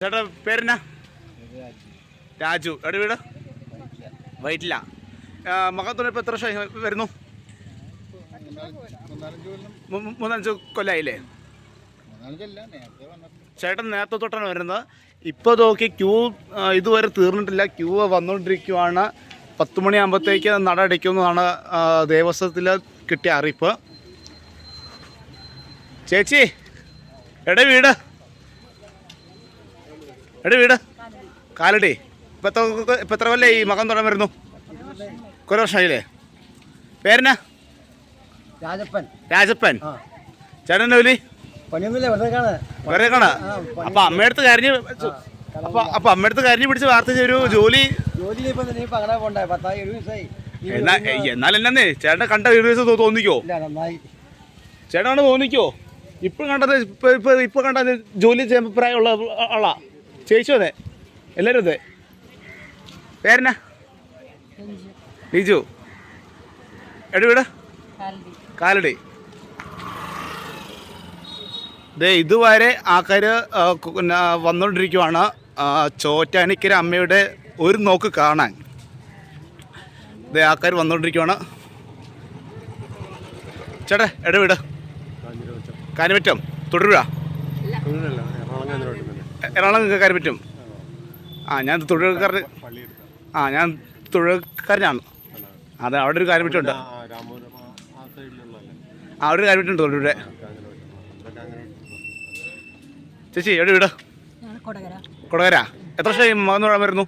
ചേട്ടാ പേരെന്നാ? രാജു. എവിടെ വീട്? വൈറ്റില. മകത്തോടെ ഇപ്പോൾ എത്ര വർഷം വരുന്നു? 3-5 കൊല്ലമായില്ലേ? ചേട്ടൻ നേരത്തെ തൊട്ടാണ് വരുന്നത്. ഇപ്പോൾ നോക്കി ക്യൂ ഇതുവരെ തീർന്നിട്ടില്ല. ക്യൂ വന്നുകൊണ്ടിരിക്കുവാണ്. 10 മണിയാകുമ്പോഴത്തേക്ക് നട അടയ്ക്കുമെന്നാണ് ദേവസ്വത്തിൽ കിട്ടിയ അറിയിപ്പ്. ചേച്ചി എവിടെ വീട്? കാലടി. ഇപ്പം എത്ര കൊല്ലേ ഈ മകൻ തുടങ്ങാൻ വരുന്നു? കുറേ വർഷമായില്ലേ? പേരെന്നാ? രാജപ്പൻ. ചേട്ടൻ്റെ ജോലി? വെറുതെ കാണാ. അപ്പം അമ്മയടുത്ത് കരഞ്ഞ് പിടിച്ച് വാർത്ത ഒരു ജോലി. എന്നാലെന്നേ ചേട്ടനെ കണ്ട ഒരു ദിവസം തോന്നിക്കോ? ചേട്ടനാണ് തോന്നിക്കോ? ഇപ്പം കണ്ടത് ഇപ്പം കണ്ടത് ജോലി ചെയ്യാൻ പ്രായമുള്ള ആളാ. ചേച്ചി അതെ, എല്ലാവരും അതെ. പേരെന്നാ? ലിജു. എവിടെ വീട്? കാലടി. ഇതുവരെ ആൾക്കാർ വന്നുകൊണ്ടിരിക്കുവാണ് ചോറ്റാനിക്കര അമ്മയുടെ ഒരു നോക്ക് കാണാൻ. ആൾക്കാർ വന്നുകൊണ്ടിരിക്കുവാണ്. ചേട്ടാ എവിടെ വീട്? കാനിമറ്റം. തുടരുക? എറണാകുളം കാനിമറ്റം. ഞാൻ തൊഴിൽക്കാരൻ. ഞാൻ തൊഴിൽക്കാരനാണ്. അതെ, അവിടെ ഒരു കാനിമറ്റമുണ്ട്. അവിടെ ഒരു കാനിമറ്റമുണ്ട് തൊഴിലൂടെ. ചേച്ചി എവിടെ വീട്? കൊടകര. എത്ര വർഷമായി മകൻ തൊഴാൻ വരുന്നു?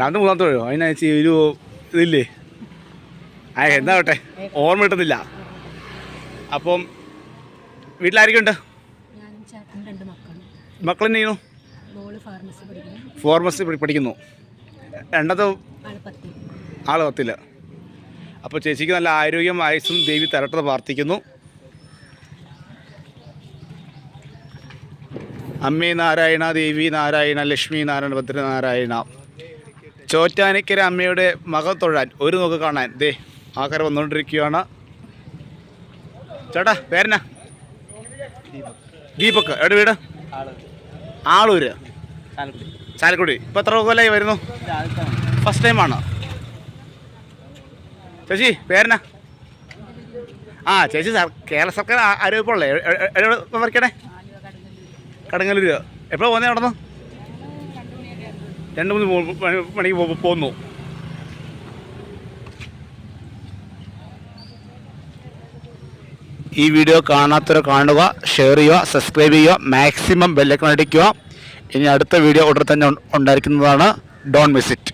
2-3 തൊഴിലോ? അതിനാ ചേച്ചി ഒരു ഇതില്ലേ? എന്താവട്ടെ, ഓർമ്മ കിട്ടുന്നില്ല. അപ്പം വീട്ടിലാരൊക്കെ ഉണ്ട്? മക്കൾ എന്ത് ചെയ്യുന്നു? ഫാർമസി പഠിക്കുന്നു. രണ്ടത് ആൾ 10. അപ്പോൾ ചേച്ചിക്ക് നല്ല ആരോഗ്യം ആയുസ്സും ദേവി തരട്ടെ പ്രാർത്ഥിക്കുന്നു. അമ്മേ നാരായണ, ദേവി നാരായണ, ലക്ഷ്മി നാരായണ, ഭദ്രനാരായണ. ചോറ്റാനിക്കര അമ്മയുടെ മകൻ തൊഴാൻ ഒരു നോക്ക് കാണാൻ ആൾക്കാർ വന്നുകൊണ്ടിരിക്കുകയാണ്. ചേട്ടാ പേരെന്നാ? ദീപക്. എവിടെ വീട്? ആളൂര്. ചാലക്കുടി. ഇപ്പം എത്ര കൊല്ലമായി വരുന്നു? ഫസ്റ്റ് ടൈമാണ്. ചേച്ചി പേരെന്നാ? ചേച്ചി കേരള സർക്കാർ ആരോഗ്യപ്പോഴല്ലേ എവിടെ വരയ്ക്കണേ? കടങ്ങല്ലൂർ. എപ്പോഴാണ് പോകുന്നത്? നടന്നു 2-3 മണിക്ക് പോന്നു. ഈ വീഡിയോ കാണാത്തവരെ കാണുക, ഷെയർ ചെയ്യുക, സബ്സ്ക്രൈബ് ചെയ്യുക, മാക്സിമം ബെല്ലൈക്കൺ അടിക്കുക. ഇനി അടുത്ത വീഡിയോ ഉടനെ തന്നെ ഉണ്ടായിരിക്കുന്നതാണ്. Don't miss it.